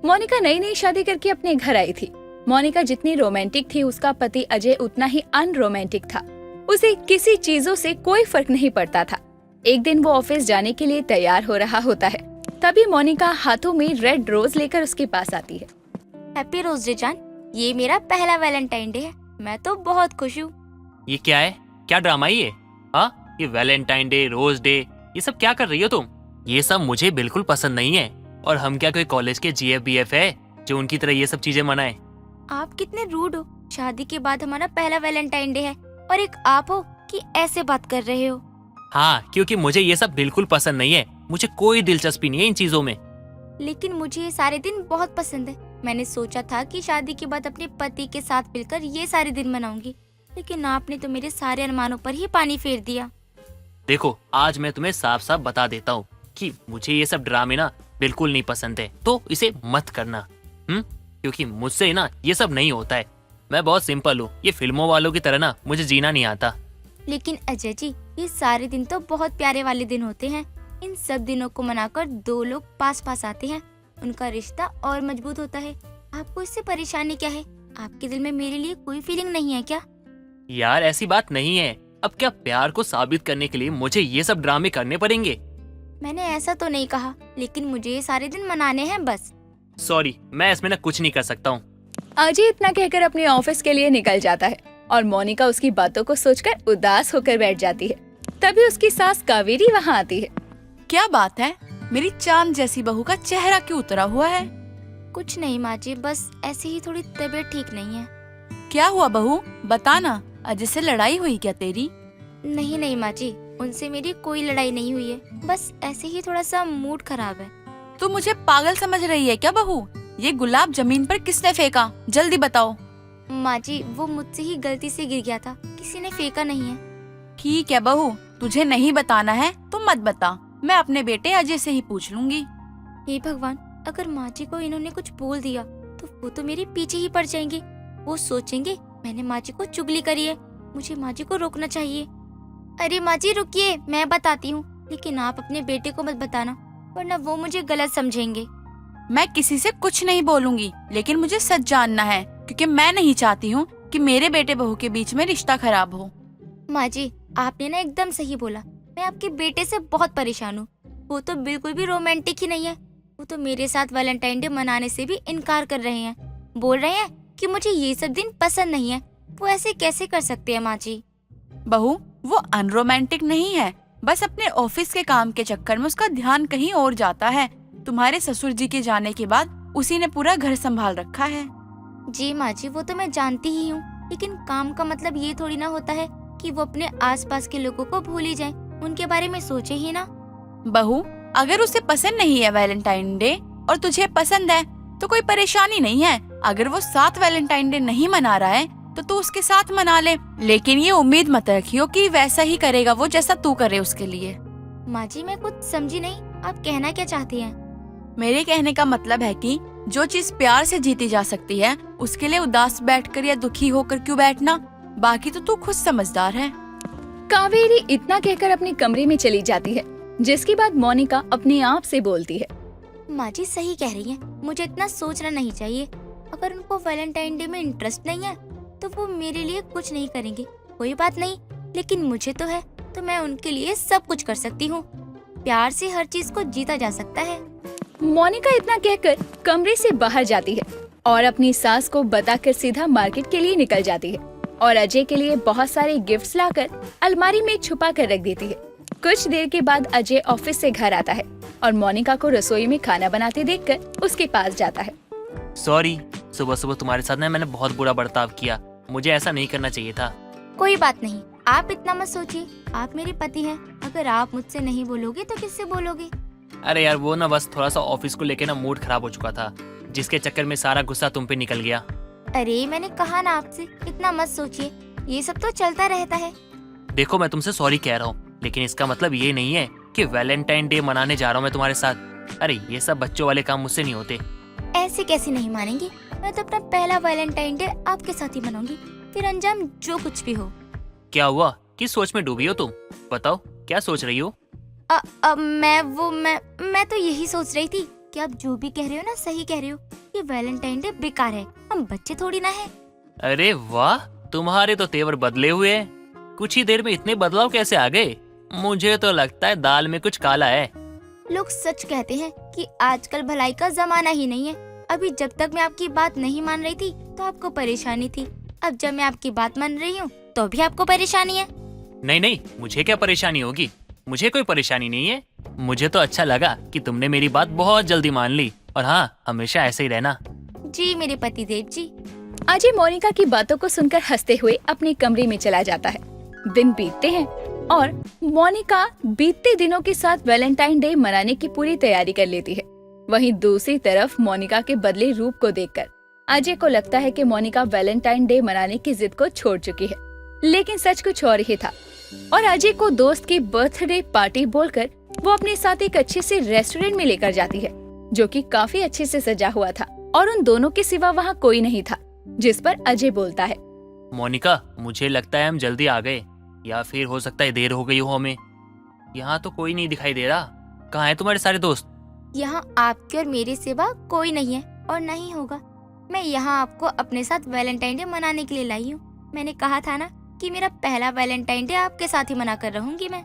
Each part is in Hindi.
मोनिका नई नई शादी करके अपने घर आई थी। मोनिका जितनी रोमांटिक थी, उसका पति अजय उतना ही अनरोमांटिक था। उसे किसी चीजों से कोई फर्क नहीं पड़ता था। एक दिन वो ऑफिस जाने के लिए तैयार हो रहा होता है, तभी मोनिका हाथों में रेड रोज लेकर उसके पास आती है। हैप्पी रोज डे जान, ये मेरा पहला वैलेंटाइन डे है। मैं तो बहुत खुश हूँ। ये क्या है? क्या ड्रामा है ये? हाँ, ये वैलेंटाइन डे, रोज डे, ये सब क्या कर रही हो तुम? ये सब मुझे बिल्कुल पसंद नहीं है। और हम क्या कोई कॉलेज के GF-BF है जो उनकी तरह ये सब चीजें मनाए? आप कितने रूड हो। शादी के बाद हमारा पहला वैलेंटाइन डे है और एक आप हो कि ऐसे बात कर रहे हो। हाँ, क्योंकि मुझे ये सब बिल्कुल पसंद नहीं है। मुझे कोई दिलचस्पी नहीं है इन चीजों में। लेकिन मुझे ये सारे दिन बहुत पसंद है। मैंने सोचा था कि शादी के बाद अपने पति के साथ मिलकर ये सारे दिन मनाऊंगी, लेकिन आपने तो मेरे सारे अरमानों पर ही पानी फेर दिया। देखो, आज मैं तुम्हें साफ साफ बता देता हूँ कि मुझे ये सब ड्रामे ना बिल्कुल नहीं पसंद है, तो इसे मत करना। क्योंकि मुझसे ना ये सब नहीं होता है। मैं बहुत सिंपल हूँ। ये फिल्मों वालों की तरह ना मुझे जीना नहीं आता। लेकिन अजय जी, ये सारे दिन तो बहुत प्यारे वाले दिन होते हैं। इन सब दिनों को मनाकर दो लोग पास पास आते हैं, उनका रिश्ता और मजबूत होता है। आपको इससे परेशानी क्या है? आपके दिल में मेरे लिए कोई फीलिंग नहीं है क्या? यार, ऐसी बात नहीं है। अब क्या प्यार को साबित करने के लिए मुझे ये सब ड्रामे करने पड़ेंगे? मैंने ऐसा तो नहीं कहा, लेकिन मुझे ये सारे दिन मनाने हैं बस। सॉरी, मैं इसमें ना कुछ नहीं कर सकता हूँ। अजय इतना कहकर अपने ऑफिस के लिए निकल जाता है और मोनिका उसकी बातों को सोचकर उदास होकर बैठ जाती है। तभी उसकी सास कावेरी वहाँ आती है। क्या बात है? मेरी चांद जैसी बहू का चेहरा क्यों उतरा हुआ है? कुछ नहीं माँ जी, बस ऐसे ही थोड़ी तबीयत ठीक नहीं है। क्या हुआ बहू, बताना। अजय से लड़ाई हुई क्या तेरी? नहीं नहीं माँ जी, उनसे मेरी कोई लड़ाई नहीं हुई है। बस ऐसे ही थोड़ा सा मूड खराब है। तू मुझे पागल समझ रही है क्या बहू? ये गुलाब जमीन पर किसने फेंका? जल्दी बताओ। माँ जी, वो मुझसे ही गलती से गिर गया था, किसी ने फेंका नहीं है। ठीक है बहू, तुझे नहीं बताना है तो मत बता। मैं अपने बेटे अजय से ही पूछ लूंगी। हे भगवान, अगर माँ जी को इन्होंने कुछ बोल दिया तो वो तो मेरे पीछे ही पड़ जाएंगे। वो सोचेंगे मैंने माँ जी को चुगली करी है। मुझे माँ जी को रोकना चाहिए। अरे माँ जी रुकिए, मैं बताती हूँ, लेकिन आप अपने बेटे को मत बताना, वरना वो मुझे गलत समझेंगे। मैं किसी से कुछ नहीं बोलूंगी, लेकिन मुझे सच जानना है, क्योंकि मैं नहीं चाहती हूँ कि मेरे बेटे बहू के बीच में रिश्ता खराब हो। माँ जी, आपने ना एकदम सही बोला। मैं आपके बेटे से बहुत परेशान हूँ। वो तो बिल्कुल भी रोमांटिक ही नहीं है। वो तो मेरे साथ वैलेंटाइन डे मनाने से भी इनकार कर रहे हैं। बोल रहे हैं कि मुझे ये सब दिन पसंद नहीं है। वो ऐसे कैसे कर सकते हैं माँ जी? बहू, वो अनरोमांटिक नहीं है, बस अपने ऑफिस के काम के चक्कर में उसका ध्यान कहीं और जाता है। तुम्हारे ससुर जी के जाने के बाद उसी ने पूरा घर संभाल रखा है। जी माँ जी, वो तो मैं जानती ही हूँ, लेकिन काम का मतलब ये थोड़ी ना होता है कि वो अपने आसपास के लोगों को भूल ही जाए, उनके बारे में सोचे ही ना। बहू, अगर उसे पसंद नहीं है वैलेंटाइन डे और तुझे पसंद है तो कोई परेशानी नहीं है। अगर वो साथ वैलेंटाइन डे नहीं मना रहा है तो तू उसके साथ मना ले, लेकिन ये उम्मीद मत रखियो कि वैसा ही करेगा वो जैसा तू करे उसके लिए। माँ जी, मैं कुछ समझी नहीं, आप कहना क्या चाहती हैं? मेरे कहने का मतलब है कि जो चीज प्यार से जीती जा सकती है, उसके लिए उदास बैठकर या दुखी होकर क्यों बैठना? बाकी तो तू खुद समझदार है। कावेरी इतना कहकर अपने कमरे में चली जाती है, जिसके बाद मोनिका अपने आप से बोलती है। माँ जी सही कह रही हैं, मुझे इतना सोचना नहीं चाहिए। अगर उनको वैलेंटाइन डे में इंटरेस्ट नहीं है तो वो मेरे लिए कुछ नहीं करेंगे, कोई बात नहीं। लेकिन मुझे तो है, तो मैं उनके लिए सब कुछ कर सकती हूँ। प्यार से हर चीज को जीता जा सकता है। मोनिका इतना कहकर कमरे से बाहर जाती है और अपनी सास को बताकर सीधा मार्केट के लिए निकल जाती है और अजय के लिए बहुत सारे गिफ्ट्स लाकर अलमारी में छुपा कर रख देती है। कुछ देर के बाद अजय ऑफिस से घर आता है और मोनिका को रसोई में खाना बनाते देखकर उसके पास जाता है। सॉरी, सुबह सुबह तुम्हारे साथ ना मैंने बहुत बुरा बर्ताव किया। मुझे ऐसा नहीं करना चाहिए था। कोई बात नहीं, आप इतना मत सोचिए, आप मेरे पति हैं। अगर आप मुझसे नहीं बोलोगे तो किससे बोलोगे? अरे यार, वो ना बस थोड़ा सा ऑफिस को लेके ना मूड खराब हो चुका था, जिसके चक्कर में सारा गुस्सा तुम पे निकल गया। अरे मैंने कहा ना आपसे, इतना मत सोचिए, ये सब तो चलता रहता है। देखो, मैं तुमसे सॉरी कह रहा हूँ, लेकिन इसका मतलब ये नहीं है कि वैलेंटाइन डे मनाने जा रहा हूँ मैं तुम्हारे साथ। अरे ये सब बच्चों वाले काम मुझसे नहीं होते। ऐसे कैसे नहीं मानेंगी? मैं तो अपना पहला वैलेंटाइन डे आपके साथ ही मनाऊंगी, फिर अंजाम जो कुछ भी हो। क्या हुआ? किस सोच में डूबी हो तुम? बताओ, क्या सोच रही हो? मैं तो यही सोच रही थी कि आप जो भी कह रहे हो ना सही कह रहे हो। ये वैलेंटाइन डे बेकार है, हम बच्चे थोड़ी ना है। अरे वाह, तुम्हारे तो तेवर बदले हुए हैं। कुछ ही देर में इतने बदलाव कैसे आ गए? मुझे तो लगता है दाल में कुछ काला है। लोग सच कहते हैं कि आजकल भलाई का जमाना ही नहीं है। अभी जब तक मैं आपकी बात नहीं मान रही थी तो आपको परेशानी थी, अब जब मैं आपकी बात मान रही हूँ तो भी आपको परेशानी है। नहीं नहीं, मुझे क्या परेशानी होगी? मुझे कोई परेशानी नहीं है। मुझे तो अच्छा लगा कि तुमने मेरी बात बहुत जल्दी मान ली। और हाँ, हमेशा ऐसे ही रहना। जी मेरे पति देव जी। अजय मोनिका की बातों को सुनकर हंसते हुए अपने कमरे में चला जाता है। दिन बीतते हैं और मोनिका बीतते दिनों के साथ वैलेंटाइन डे मनाने की पूरी तैयारी कर लेती है। वहीं दूसरी तरफ मोनिका के बदले रूप को देखकर अजय को लगता है कि मोनिका वैलेंटाइन डे मनाने की जिद को छोड़ चुकी है, लेकिन सच कुछ और ही था। और अजय को दोस्त की बर्थडे पार्टी बोलकर वो अपने साथ एक अच्छे से रेस्टोरेंट में लेकर जाती है, जो कि काफी अच्छे से सजा हुआ था और उन दोनों के सिवा वहाँ कोई नहीं था। जिस पर अजय बोलता है, मोनिका, मुझे लगता है हम जल्दी आ गए, या फिर हो सकता है देर हो गई हो हमें। यहाँ तो कोई नहीं दिखाई दे रहा। कहाँ है तुम्हारे सारे दोस्त? यहाँ आपके और मेरे सिवा कोई नहीं है और नहीं होगा। मैं यहाँ आपको अपने साथ वैलेंटाइन डे मनाने के लिए लाई हूँ। मैंने कहा था ना कि मेरा पहला वैलेंटाइन डे आपके साथ ही मना कर रहूंगी मैं।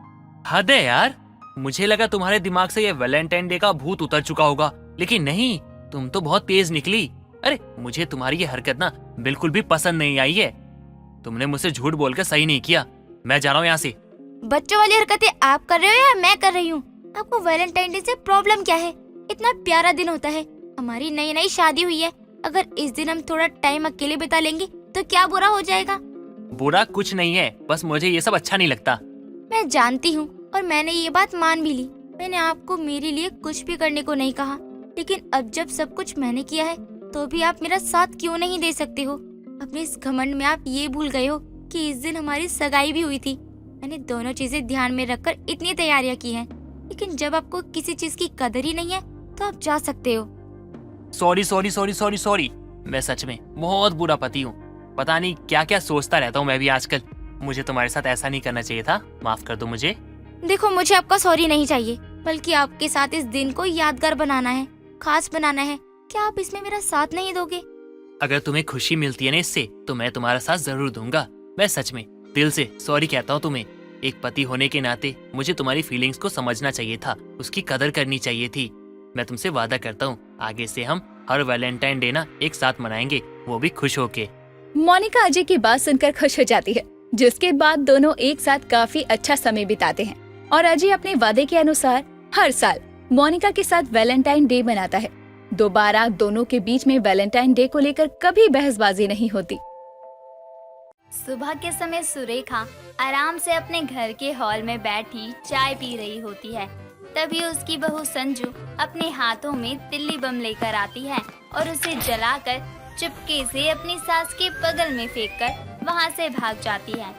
हद है यार, मुझे लगा तुम्हारे दिमाग से ये वैलेंटाइन डे का भूत उतर चुका होगा, लेकिन नहीं, तुम तो बहुत तेज निकली। अरे मुझे तुम्हारी ये हरकत ना बिल्कुल भी पसंद नहीं आई है। तुमने मुझसे झूठ बोलकर सही नहीं किया। मैं जा रहा हूँ यहाँ से। बच्चों वाली हरकतें आप कर रहे हो या मैं कर रही हूँ? आपको वैलेंटाइन डे से प्रॉब्लम क्या है? इतना प्यारा दिन होता है, हमारी नई नई शादी हुई है। अगर इस दिन हम थोड़ा टाइम अकेले बिता लेंगे तो क्या बुरा हो जाएगा? बुरा कुछ नहीं है, बस मुझे ये सब अच्छा नहीं लगता। मैं जानती हूँ और मैंने ये बात मान भी ली। मैंने आपको मेरे लिए कुछ भी करने को नहीं कहा, लेकिन अब जब सब कुछ मैंने किया है तो भी आप मेरा साथ क्यों नहीं दे सकते हो? अपने इस घमंड में आप ये भूल गए हो कि इस दिन हमारी सगाई भी हुई थी। मैंने दोनों चीजें ध्यान में रखकर इतनी तैयारियां की हैं, लेकिन जब आपको किसी चीज की कदर ही नहीं है तो आप जा सकते हो। Sorry sorry sorry sorry sorry, मैं सच में बहुत बुरा पति हूँ। पता नहीं क्या क्या सोचता रहता हूँ मैं भी आजकल। मुझे तुम्हारे साथ ऐसा नहीं करना चाहिए था, माफ कर दो मुझे। देखो, मुझे आपका सॉरी नहीं चाहिए, बल्कि आपके साथ इस दिन को यादगार बनाना है, खास बनाना है। क्या आप इसमें मेरा साथ नहीं दोगे? अगर तुम्हें खुशी मिलती है ना इससे, तो मैं तुम्हारा साथ जरूर दूंगा। मैं सच में दिल से सॉरी कहता हूँ तुम्हें। एक पति होने के नाते मुझे तुम्हारी फीलिंग्स को समझना चाहिए था, उसकी कदर करनी चाहिए थी। मैं तुमसे वादा करता हूँ, आगे से हम हर वैलेंटाइन डे ना एक साथ मनाएंगे, वो भी खुश होके। मोनिका अजय की बात सुनकर खुश हो जाती है, जिसके बाद दोनों एक साथ काफी अच्छा समय बिताते हैं। और अजय अपने वादे के अनुसार हर साल मोनिका के साथ वैलेंटाइन डे मनाता है। दोबारा दोनों के बीच में वैलेंटाइन डे को लेकर कभी बहसबाजी नहीं होती। सुबह के समय सुरेखा आराम से अपने घर के हॉल में बैठी चाय पी रही होती है। तभी उसकी बहू संजू अपने हाथों में तिल्ली बम लेकर आती है और उसे जलाकर चुपके से अपनी सास के बगल में फेंककर वहां से भाग जाती है,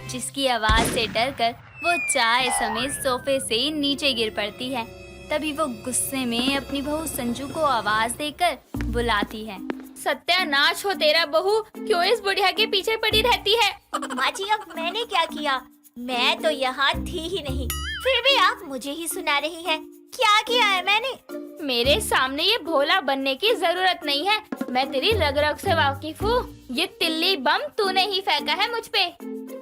जिसकी आवाज से डरकर वो चाय समेत सोफे से नीचे गिर पड़ती है। तभी वो गुस्से में अपनी बहू संजू को आवाज देकर बुलाती है। सत्यानाश हो तेरा बहू, क्यों इस बुढ़िया के पीछे पड़ी रहती है? माँ जी, अब मैंने क्या किया? मैं तो यहाँ थी ही नहीं, फिर भी आप मुझे ही सुना रही हैं। क्या किया है मैंने? मेरे सामने ये भोला बनने की जरूरत नहीं है, मैं तेरी रग रग से वाकिफ हूँ। ये तिल्ली बम तूने ही फेंका है मुझ पे।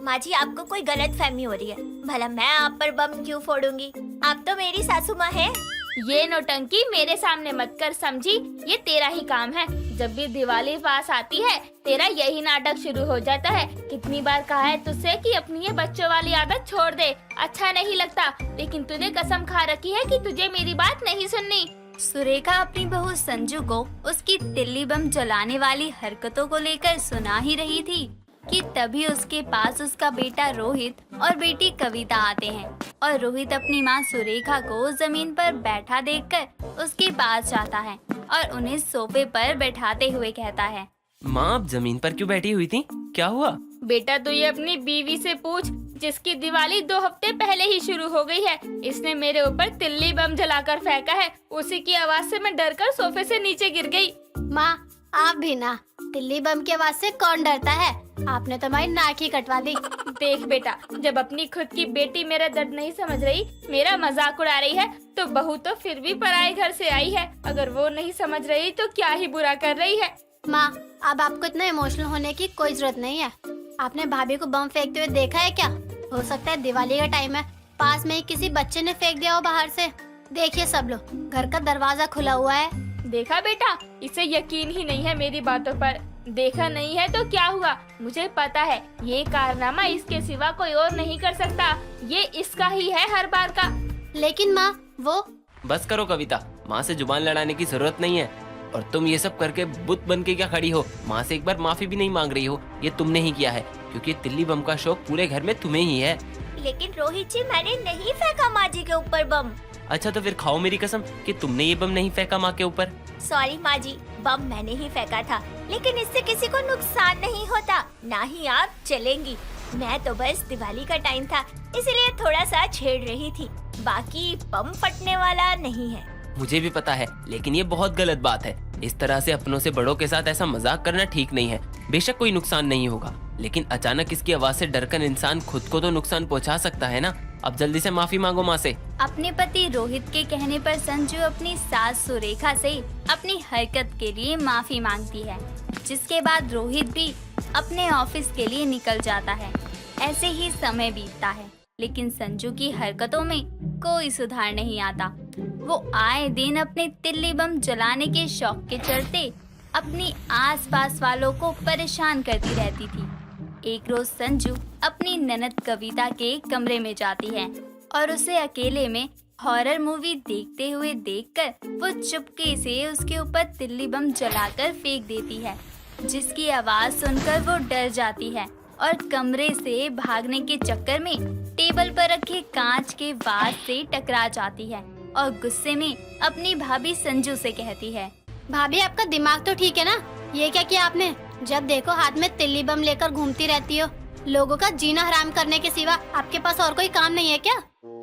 माँ जी, आपको कोई गलत फहमी हो रही है। भला मैं आप पर बम क्यों फोड़ूंगी? आप तो मेरी सासू माँ हैं। ये नौटंकी मेरे सामने मत कर समझी, ये तेरा ही काम है। जब भी दिवाली पास आती है तेरा यही नाटक शुरू हो जाता है। कितनी बार कहा है तुझसे कि अपनी ये बच्चों वाली आदत छोड़ दे, अच्छा नहीं लगता, लेकिन तूने कसम खा रखी है कि तुझे मेरी बात नहीं सुननी। सुरेखा अपनी बहू संजू को उसकी तिल्ली बम जलाने वाली हरकतों को लेकर सुना ही रही थी कि तभी उसके पास उसका बेटा रोहित और बेटी कविता आते हैं। और रोहित अपनी माँ सुरेखा को जमीन पर बैठा देखकर उसके पास जाता है और उन्हें सोफे पर बैठाते हुए कहता है, माँ, आप जमीन पर क्यों बैठी हुई थी? क्या हुआ? बेटा तू ये अपनी बीवी से पूछ, जिसकी दिवाली 2 हफ्ते पहले ही शुरू हो गई है। इसने मेरे ऊपर तिल्ली बम जलाकर फेंका है। उसी की आवाज से मैं डरकर सोफे से नीचे गिर गई। माँ, आप भी ना, तिल्ली बम की आवाज से कौन डरता है? आपने तो हमारी नाक ही कटवा दी। देख बेटा, जब अपनी खुद की बेटी मेरा दर्द नहीं समझ रही, मेरा मजाक उड़ा रही है, तो बहू तो फिर भी पराए घर से आई है। अगर वो नहीं समझ रही तो क्या ही बुरा कर रही है। माँ, अब आपको इतना इमोशनल होने की कोई जरूरत नहीं है। आपने भाभी को बम फेंकते हुए देखा है क्या? हो सकता है दिवाली का टाइम है, पास में ही किसी बच्चे ने फेंक दिया हो बाहर से। देखिए सब लोग, घर का दरवाजा खुला हुआ है। देखा बेटा, इसे यकीन ही नहीं है मेरी बातों पर। देखा नहीं है तो क्या हुआ, मुझे पता है ये कारनामा इसके सिवा कोई और नहीं कर सकता। ये इसका ही है हर बार का। लेकिन माँ, वो बस करो कविता, माँ से जुबान लड़ाने की जरूरत नहीं है। और तुम ये सब करके बुत बन के क्या खड़ी हो? माँ से एक बार माफी भी नहीं मांग रही हो। ये तुमने ही किया है, क्योंकि तिल्ली बम का शौक पूरे घर में तुम्हें ही है। लेकिन रोहित जी, मैंने नहीं फेंका माँ जी के ऊपर बम। अच्छा तो फिर खाओ मेरी कसम कि तुमने ये बम नहीं फेंका माँ के ऊपर। सॉरी माँ जी, बम मैंने ही फेंका था, लेकिन इससे किसी को नुकसान नहीं होता, ना ही आप चलेंगी। मैं तो बस दिवाली का टाइम था इसलिए थोड़ा सा छेड़ रही थी, बाकी बम फटने वाला नहीं है। मुझे भी पता है, लेकिन ये बहुत गलत बात है। इस तरह से अपनों से बड़ों के साथ ऐसा मजाक करना ठीक नहीं है। बेशक कोई नुकसान नहीं होगा, लेकिन अचानक इसकी आवाज से डरकर इंसान खुद को तो नुकसान पहुंचा सकता है ना। अब जल्दी से माफी मांगो माँ से। अपने पति रोहित के कहने पर संजू अपनी सास सुरेखा से अपनी हरकत के लिए माफी मांगती है, जिसके बाद रोहित भी अपने ऑफिस के लिए निकल जाता है। ऐसे ही समय बीतता है, लेकिन संजू की हरकतों में कोई सुधार नहीं आता। वो आए दिन अपने तिल्ली बम जलाने के शौक के चलते अपनी आसपास वालों को परेशान करती रहती थी। एक रोज संजू अपनी ननद कविता के कमरे में जाती है और उसे अकेले में हॉरर मूवी देखते हुए देखकर वो चुपके से उसके ऊपर तिल्ली बम जलाकर फेंक देती है, जिसकी आवाज सुनकर वो डर जाती है और कमरे से भागने के चक्कर में टेबल पर रखे कांच के वाज से टकरा जाती है और गुस्से में अपनी भाभी संजू से कहती है, भाभी आपका दिमाग तो ठीक है ना? ये क्या किया आपने? जब देखो हाथ में तिल्ली बम लेकर घूमती रहती हो। लोगों का जीना हराम करने के सिवा आपके पास और कोई काम नहीं है क्या?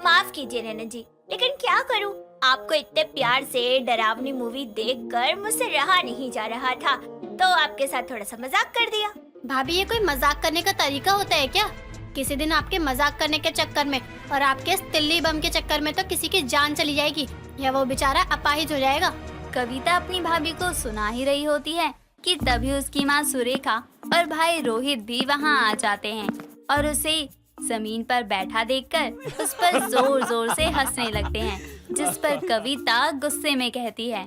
माफ कीजिए नैना जी, लेकिन क्या करूं, आपको इतने प्यार से डरावनी मूवी देखकर मुझसे रहा नहीं जा रहा था, तो आपके साथ थोड़ा सा मजाक कर दिया। भाभी, ये कोई मजाक करने का तरीका होता है क्या? किसी दिन आपके मजाक करने के चक्कर में और आपके इस तिल्ली बम के चक्कर में तो किसी की जान चली जाएगी या वो बेचारा अपाहिज हो जाएगा। कविता अपनी भाभी को सुना ही रही होती है कि तभी उसकी माँ सुरेखा और भाई रोहित भी वहाँ आ जाते हैं और उसे जमीन पर बैठा देखकर उस पर जोर जोर से हंसने लगते हैं, जिस पर कविता गुस्से में कहती है,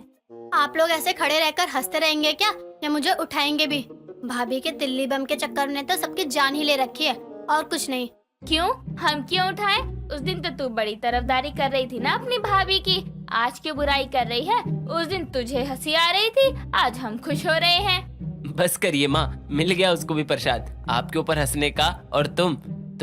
आप लोग ऐसे खड़े रहकर हंसते रहेंगे क्या या मुझे उठाएंगे भी? भाभी के तिल्ली बम के चक्कर ने तो सबकी जान ही ले रखी है और कुछ नहीं। क्यों, हम क्यों उठाएं? उस दिन तो तू बड़ी तरफदारी कर रही थी ना अपनी भाभी की, आज क्यों बुराई कर रही है? उस दिन तुझे हंसी आ रही थी, आज हम खुश हो रहे हैं। बस करिए माँ, मिल गया उसको भी प्रसाद आपके ऊपर हंसने का। और तुम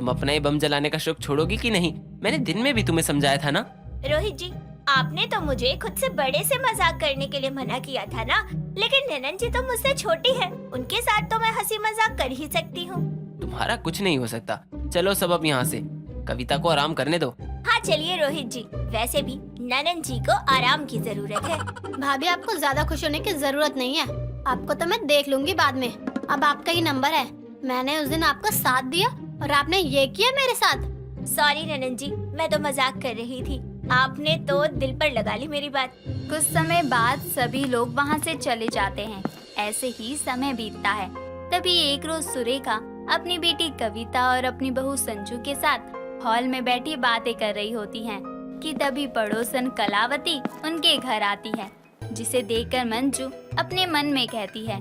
अपना ये बम जलाने का शौक छोड़ोगी कि नहीं? मैंने दिन में भी तुम्हें समझाया था ना। रोहित जी, आपने तो मुझे खुद से बड़े से मजाक करने के लिए मना किया था ना, लेकिन नैनन जी तो मुझसे छोटी है, उनके साथ तो मैं हंसी मजाक कर ही सकती हूँ। तुम्हारा कुछ नहीं हो सकता। चलो सब अब यहाँ से, कविता को आराम करने दो। हाँ चलिए रोहित जी, वैसे भी नैनन जी को आराम की जरूरत है। भाभी, आपको ज्यादा खुश होने की जरूरत नहीं है। आपको तो मैं देख लूंगी बाद में। अब आपका ही नंबर है। मैंने उस दिन आपका साथ दिया और आपने ये किया मेरे साथ। सॉरी नैनन जी, मैं तो मजाक कर रही थी, आपने तो दिल पर लगा ली मेरी बात। कुछ समय बाद सभी लोग वहाँ से चले जाते हैं। ऐसे ही समय बीतता है। तभी एक रोज सुरेखा अपनी बेटी कविता और अपनी बहू संजू के साथ हॉल में बैठी बातें कर रही होती हैं कि तभी पड़ोसन कलावती उनके घर आती है, जिसे देखकर मंजू अपने मन में कहती है,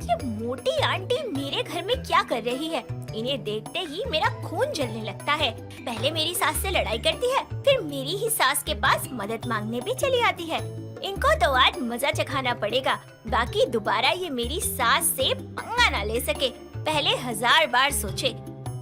ये मोटी आंटी मेरे घर में क्या कर रही है? इन्हें देखते ही मेरा खून जलने लगता है। पहले मेरी सास से लड़ाई करती है, फिर मेरी ही सास के पास मदद मांगने भी चली आती है। इनको तो आज मजा चखाना पड़ेगा, बाकी दोबारा ये मेरी सास से पंगा ना ले सके। पहले 1000 बार सोचे।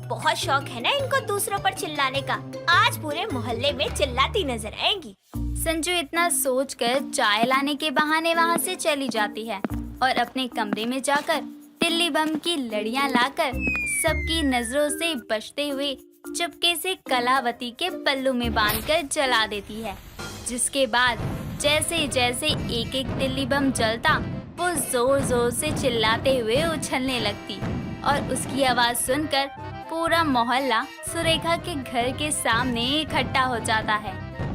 बहुत शौक है ना इनको दूसरों पर चिल्लाने का, आज पूरे मोहल्ले में चिल्लाती नजर आएंगी। संजू इतना सोचकर चाय लाने के बहाने वहाँ से चली जाती है और अपने कमरे में जाकर तिल्ली बम की लड़ियाँ लाकर सबकी नजरों से बचते हुए चुपके से कलावती के पल्लू में बांधकर जला देती है। जिसके बाद जैसे जैसे एक एक तिल्ली बम जलता, वो जोर जोर से चिल्लाते हुए उछलने लगती और उसकी आवाज सुनकर पूरा मोहल्ला सुरेखा के घर के सामने इकट्ठा हो जाता है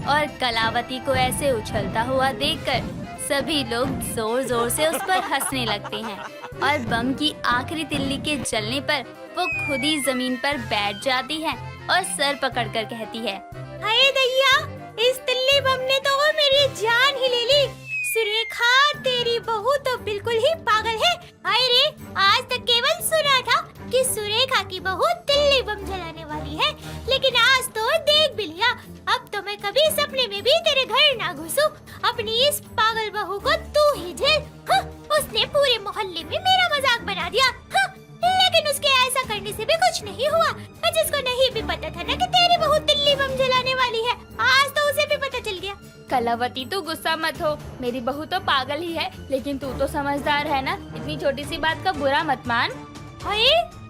और कलावती को ऐसे उछलता हुआ देखकर सभी लोग जोर जोर से उस पर हंसने लगते हैं और बम की आखिरी तिल्ली के जलने पर वो खुद ही जमीन पर बैठ जाती है और सर पकड़कर कहती है, हाय दैया, इस तिल्ली बम ने तो वो मेरी जान ही ले ली। सुरेखा, तेरी बहू तो बिल्कुल ही पागल है। हाय रे, आज तक केवल सुना था कि सुरेखा की बहू तिल्ली बम जलाने वाली है, लेकिन आज तो देख भी लिया। अब तो मैं कभी सपने में भी तेरे घर ना घुसूं। अपनी इस पागल बहू को तू ही झेल। हाँ, उसने पूरे मोहल्ले में मेरा मजाक बना दिया। हाँ, लेकिन उसके ऐसा करने से भी कुछ नहीं हुआ। जिसको नहीं भी पता था ना कि तेरी बहू तिल्ली बम जलाने वाली है, आज तो उसे भी पता चल गया। कलावती तू गुस्सा मत हो, मेरी बहू तो पागल ही है, लेकिन तू तो समझदार है ना, इतनी छोटी सी बात का बुरा मत मान। हाय,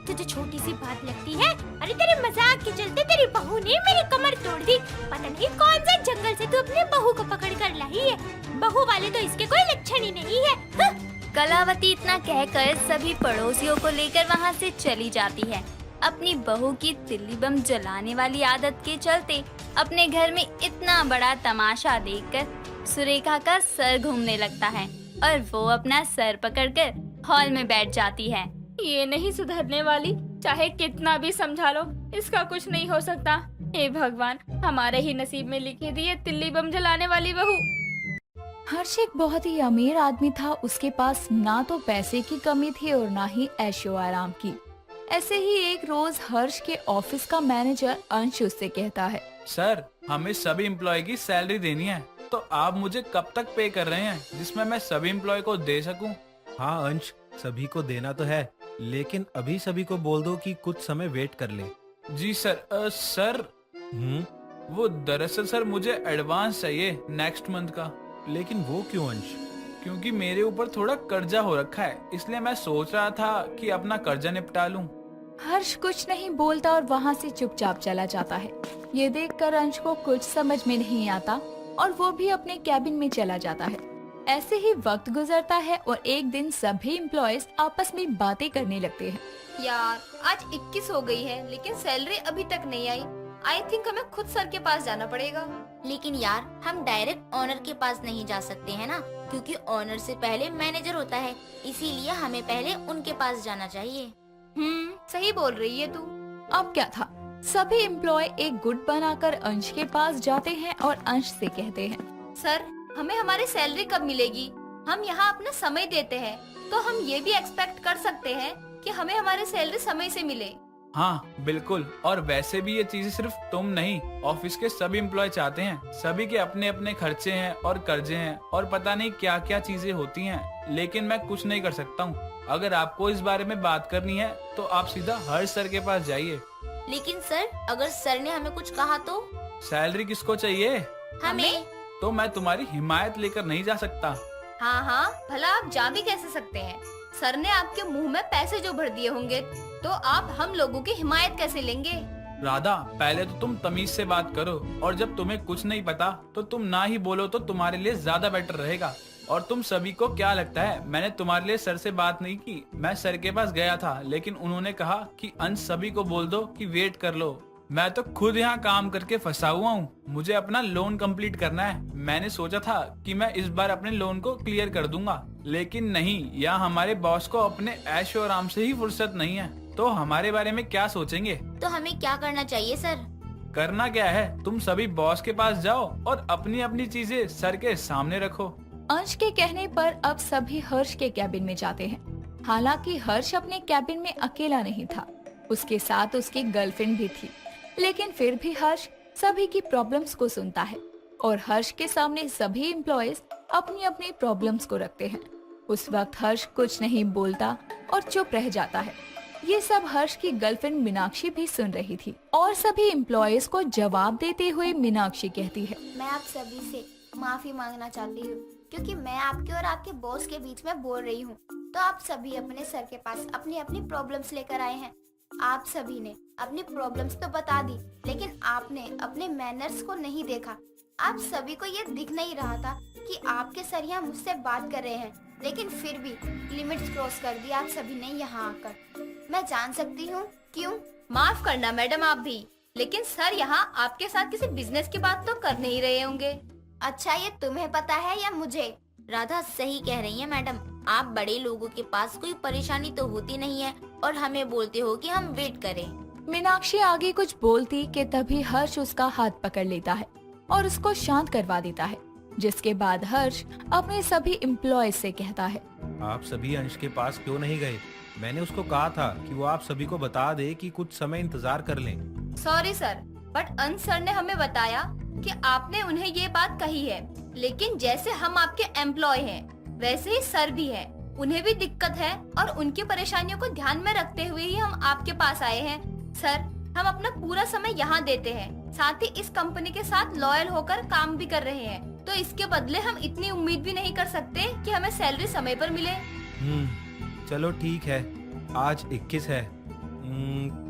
तुझे छोटी सी बात लगती है? अरे तेरे मजाक के चलते तेरी बहू ने मेरी कमर तोड़ दी। पता नहीं कौन से जंगल से तू अपने बहू को पकड़ कर लाई है। बहू वाले तो इसके कोई लक्षण ही नहीं है। हाँ? कलावती इतना कहकर सभी पड़ोसियों को लेकर वहाँ से चली जाती है। अपनी बहू की तिल्ली बम जलाने वाली आदत के चलते अपने घर में इतना बड़ा तमाशा देखकर सुरेखा का सर घूमने लगता है और वो अपना सर पकड़कर हॉल में बैठ जाती है। ये नहीं सुधरने वाली, चाहे कितना भी समझा लो, इसका कुछ नहीं हो सकता। हे भगवान, हमारे ही नसीब में लिखी थी ये तिल्ली बम जलाने वाली बहू। हर्ष एक बहुत ही अमीर आदमी था। उसके पास ना तो पैसे की कमी थी और ना ही ऐशो आराम की। ऐसे ही एक रोज हर्ष के ऑफिस का मैनेजर अंश उससे कहता है, सर, हमें सभी एम्प्लॉय की सैलरी देनी है, तो आप मुझे कब तक पे कर रहे हैं जिसमें मैं सभी एम्प्लॉय को दे सकूं? हाँ अंश, सभी को देना तो है, लेकिन अभी सभी को बोल दो कि कुछ समय वेट कर ले। जी सर। सर, वो दरअसल सर मुझे एडवांस चाहिए नेक्स्ट मंथ का। लेकिन वो क्यों अंश? क्योंकि मेरे ऊपर थोड़ा कर्जा हो रखा है, इसलिए मैं सोच रहा था कि अपना कर्जा निपटा लूं। हर्ष कुछ नहीं बोलता और वहाँ से चुपचाप चला जाता है। ये देखकर अंश को कुछ समझ में नहीं आता और वो भी अपने कैबिन में चला जाता है। ऐसे ही वक्त गुजरता है और एक दिन सभी एम्प्लॉयज आपस में बातें करने लगते हैं। यार, आज 21 हो गई है, लेकिन सैलरी अभी तक नहीं आई। आई थिंक हमें खुद सर के पास जाना पड़ेगा। लेकिन यार, हम डायरेक्ट ऑनर के पास नहीं जा सकते हैं ना, क्योंकि ऑनर से पहले मैनेजर होता है, इसीलिए हमें पहले उनके पास जाना चाहिए। सही बोल रही है तू। अब क्या था, सभी एम्प्लॉय एक गुट बनाकर अंश के पास जाते हैं और अंश से कहते हैं, सर, हमें हमारी सैलरी कब मिलेगी? हम यहाँ अपना समय देते हैं, तो हम ये भी एक्सपेक्ट कर सकते हैं कि हमें हमारी सैलरी समय से मिले। हाँ बिल्कुल, और वैसे भी ये चीजें सिर्फ तुम नहीं, ऑफिस के सभी एम्प्लॉय चाहते हैं। सभी के अपने अपने खर्चे हैं और कर्जे हैं और पता नहीं क्या क्या चीजें होती हैं, लेकिन मैं कुछ नहीं कर सकता हूँ। अगर आपको इस बारे में बात करनी है तो आप सीधा हर्ष सर के पास जाइए। लेकिन सर, अगर सर ने हमें कुछ कहा तो? सैलरी किसको चाहिए? हमें। तो मैं तुम्हारी हिमायत लेकर नहीं जा सकता। हाँ, भला आप जा भी कैसे सकते हैं? सर ने आपके मुंह में पैसे जो भर दिए होंगे, तो आप हम लोगों की हिमायत कैसे लेंगे? राधा, पहले तो तुम तमीज से बात करो, और जब तुम्हें कुछ नहीं पता तो तुम ना ही बोलो तो तुम्हारे लिए ज्यादा बेटर रहेगा। और तुम सभी को क्या लगता है, मैंने तुम्हारे लिए सर से बात नहीं की। मैं सर के पास गया था, लेकिन उन्होंने कहा कि अंश सभी को बोल दो कि वेट कर लो। मैं तो खुद यहाँ काम करके फंसा हुआ हूँ, मुझे अपना लोन कंप्लीट करना है। मैंने सोचा था कि मैं इस बार अपने लोन को क्लियर कर दूंगा, लेकिन नहीं, यहाँ हमारे बॉस को अपने ऐशो आराम से ही फुर्सत नहीं है, तो हमारे बारे में क्या सोचेंगे? तो हमें क्या करना चाहिए सर? करना क्या है, तुम सभी बॉस के पास जाओ और अपनी अपनी चीजें सर के सामने रखो। अंश के कहने पर अब सभी हर्ष के कैबिन में जाते हैं। हालांकि हर्ष अपने कैबिन में अकेला नहीं था, उसके साथ उसकी गर्लफ्रेंड भी थी, लेकिन फिर भी हर्ष सभी की प्रॉब्लम्स को सुनता है और हर्ष के सामने सभी एम्प्लॉयज अपनी अपनी प्रॉब्लम्स को रखते हैं। उस वक्त हर्ष कुछ नहीं बोलता और चुप रह जाता है। ये सब हर्ष की गर्लफ्रेंड मीनाक्षी भी सुन रही थी और सभी एम्प्लॉयज को जवाब देते हुए मीनाक्षी कहती है, मैं आप सभी से माफी मांगना चाहती हूँ, क्योंकि मैं आपके और आपके बॉस के बीच में बोल रही हूँ। तो आप सभी अपने सर के पास अपनी अपनी प्रॉब्लम्स लेकर आए हैं। आप सभी ने अपनी प्रॉब्लम्स तो बता दी, लेकिन आपने अपने मैनर्स को नहीं देखा। आप सभी को ये दिख नहीं रहा था कि आपके सर यहाँ मुझसे बात कर रहे हैं, लेकिन फिर भी लिमिट्स क्रॉस कर दी आप सभी ने यहाँ आकर। मैं जान सकती हूँ क्यों? माफ करना मैडम आप भी, लेकिन सर यहाँ आपके साथ किसी बिजनेस की बात तो कर नहीं रहे होंगे। अच्छा, ये तुम्हें पता है या मुझे? राधा सही कह रही है मैडम। आप बड़े लोगों के पास कोई परेशानी तो होती नहीं है और हमें बोलते हो कि हम वेट करें। मीनाक्षी आगे कुछ बोलती कि तभी हर्ष उसका हाथ पकड़ लेता है और उसको शांत करवा देता है, जिसके बाद हर्ष अपने सभी एम्प्लॉय से कहता है, आप सभी अंश के पास क्यों नहीं गए? मैंने उसको कहा था कि वो आप सभी को बता दे कि कुछ समय इंतजार कर लें। सॉरी सर, बट अंश सर ने हमें बताया कि आपने उन्हें ये बात कही है, लेकिन जैसे हम आपके एम्प्लॉय हैं, वैसे ही सर भी हैं। उन्हें भी दिक्कत है और उनकी परेशानियों को ध्यान में रखते हुए ही हम आपके पास आए हैं। सर, हम अपना पूरा समय यहाँ देते हैं, साथ ही इस कंपनी के साथ लॉयल होकर काम भी कर रहे हैं, तो इसके बदले हम इतनी उम्मीद भी नहीं कर सकते कि हमें सैलरी समय पर मिले। चलो ठीक है, आज 21 है,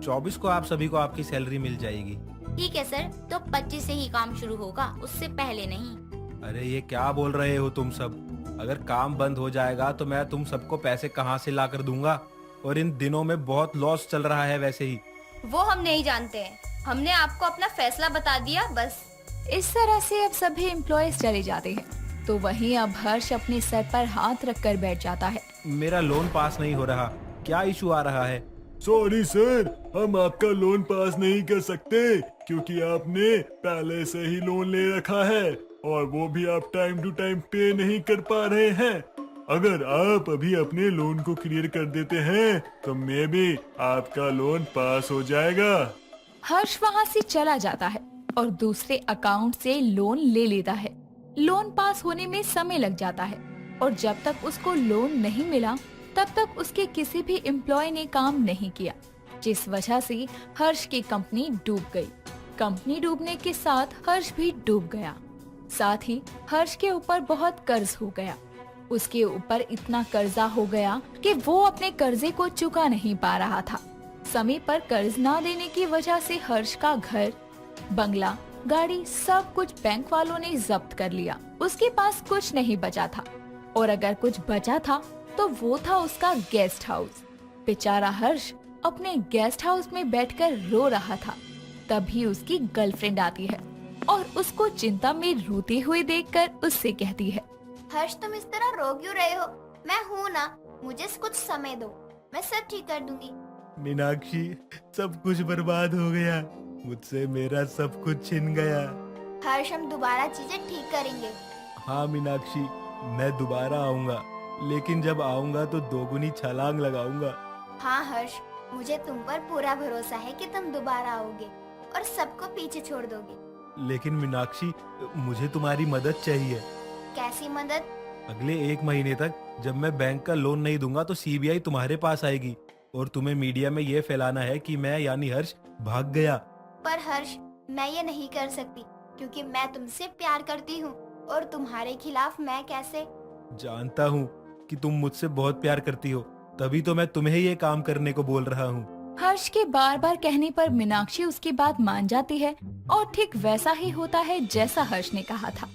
24 को आप सभी को आपकी सैलरी मिल जाएगी। ठीक है सर, तो 25 से ही काम शुरू होगा, उससे पहले नहीं। अरे ये क्या बोल रहे हो तुम सब? अगर काम बंद हो जाएगा तो मैं तुम सबको पैसे कहाँ से ला कर दूंगा? और इन दिनों में बहुत लॉस चल रहा है वैसे ही। वो हम नहीं जानते हैं, हमने आपको अपना फैसला बता दिया बस। इस तरह से अब सभी एम्प्लॉयज चले जाते हैं। तो वहीं अब हर्ष अपने सर पर हाथ रखकर बैठ जाता है। मेरा लोन पास नहीं हो रहा, क्या इशू आ रहा है? सॉरी सर, हम आपका लोन पास नहीं कर सकते क्योंकि आपने पहले से ही लोन ले रखा है और वो भी आप टाइम टू टाइम पे नहीं कर पा रहे हैं। अगर आप अभी अपने लोन को क्लियर कर देते हैं तो मे बी आपका लोन पास हो जाएगा। हर्ष वहाँ से चला जाता है और दूसरे अकाउंट से लोन ले लेता है। लोन पास होने में समय लग जाता है और जब तक उसको लोन नहीं मिला तब तक उसके किसी भी एम्प्लॉय ने काम नहीं किया, जिस वजह से हर्ष की कंपनी डूब गई। कंपनी डूबने के साथ हर्ष भी डूब गया। साथ ही हर्ष के ऊपर बहुत कर्ज हो गया। उसके ऊपर इतना कर्जा हो गया कि वो अपने कर्जे को चुका नहीं पा रहा था। समय पर कर्ज ना देने की वजह से हर्ष का घर, बंगला, गाड़ी सब कुछ बैंक वालों ने जब्त कर लिया। उसके पास कुछ नहीं बचा था और अगर कुछ बचा था तो वो था उसका गेस्ट हाउस। बेचारा हर्ष अपने गेस्ट हाउस में बैठकर रो रहा था। तभी उसकी गर्लफ्रेंड आती है और उसको चिंता में रोते हुए देखकर उससे कहती है, हर्ष, तुम इस तरह रो क्यों रहे हो? मैं हूँ ना, मुझे कुछ समय दो, मैं सब ठीक कर दूंगी। मीनाक्षी, सब कुछ बर्बाद हो गया, मुझसे मेरा सब कुछ छिन गया। हर्ष, हम दोबारा चीजें ठीक करेंगे। हाँ मीनाक्षी, मैं दोबारा आऊंगा, लेकिन जब आऊंगा तो दोगुनी छलांग लगाऊंगा। हाँ हर्ष, मुझे तुम पर पूरा भरोसा है कि तुम दोबारा आओगे और सबको पीछे छोड़ दोगे। लेकिन मीनाक्षी, मुझे तुम्हारी मदद चाहिए। कैसी मदद? अगले 1 महीने तक जब मैं बैंक का लोन नहीं दूंगा तो सीबीआई तुम्हारे पास आएगी और तुम्हें मीडिया में ये फैलाना है कि मैं यानी हर्ष भाग गया। पर हर्ष, मैं ये नहीं कर सकती क्योंकि मैं तुमसे प्यार करती हूँ और तुम्हारे खिलाफ मैं कैसे? जानता हूँ कि तुम मुझसे बहुत प्यार करती हो, तभी तो मैं तुम्हें ये काम करने को बोल रहा हूँ। हर्ष के बार बार कहने पर मीनाक्षी उसकी बात मान जाती है और ठीक वैसा ही होता है जैसा हर्ष ने कहा था।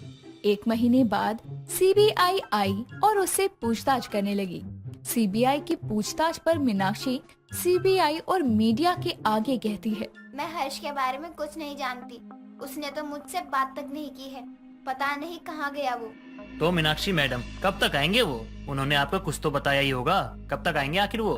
1 महीने बाद सीबीआई आई और उससे पूछताछ करने लगी। सीबीआई की पूछताछ पर मीनाक्षी सीबीआई और मीडिया के आगे कहती है, मैं हर्ष के बारे में कुछ नहीं जानती, उसने तो मुझसे बात तक नहीं की है, पता नहीं कहाँ गया वो। तो मीनाक्षी मैडम कब तक आएंगे वो? उन्होंने आपको कुछ तो बताया ही होगा, कब तक आएंगे आखिर वो?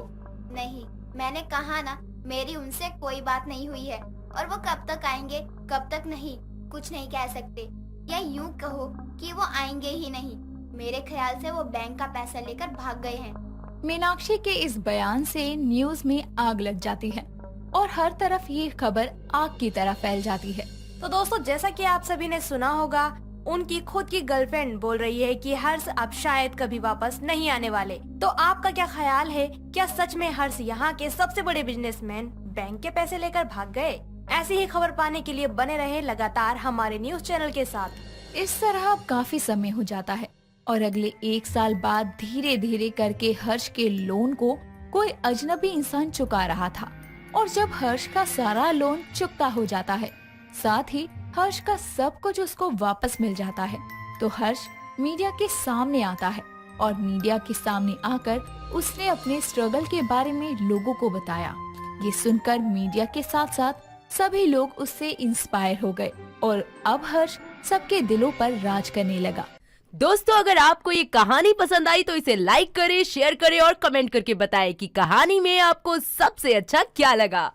नहीं, मैंने कहा ना, मेरी उनसे कोई बात नहीं हुई है और वो कब तक आएंगे कब तक नहीं कुछ नहीं कह सकते, या यूँ कहो कि वो आएंगे ही नहीं। मेरे ख्याल से वो बैंक का पैसा लेकर भाग गए हैं। मीनाक्षी के इस बयान से न्यूज में आग लग जाती है और हर तरफ ये खबर आग की तरह फैल जाती है। तो दोस्तों, जैसा कि आप सभी ने सुना होगा, उनकी खुद की गर्लफ्रेंड बोल रही है कि हर्ष अब शायद कभी वापस नहीं आने वाले। तो आपका क्या ख्याल है, क्या सच में हर्ष यहाँ के सबसे बड़े बिजनेसमैन बैंक के पैसे लेकर भाग गए? ऐसी ही खबर पाने के लिए बने रहे लगातार हमारे न्यूज चैनल के साथ। इस तरह अब काफी समय हो जाता है और अगले 1 साल बाद धीरे धीरे करके हर्ष के लोन को कोई अजनबी इंसान चुका रहा था। और जब हर्ष का सारा लोन चुकता हो जाता है, साथ ही हर्ष का सब कुछ उसको वापस मिल जाता है, तो हर्ष मीडिया के सामने आता है और मीडिया के सामने आकर उसने अपने स्ट्रगल के बारे में लोगों को बताया। ये सुनकर मीडिया के साथ साथ सभी लोग उससे इंस्पायर हो गए और अब हर्ष सबके दिलों पर राज करने लगा। दोस्तों, अगर आपको ये कहानी पसंद आई तो इसे लाइक करें, शेयर करें और कमेंट करके बताएं कि कहानी में आपको सबसे अच्छा क्या लगा।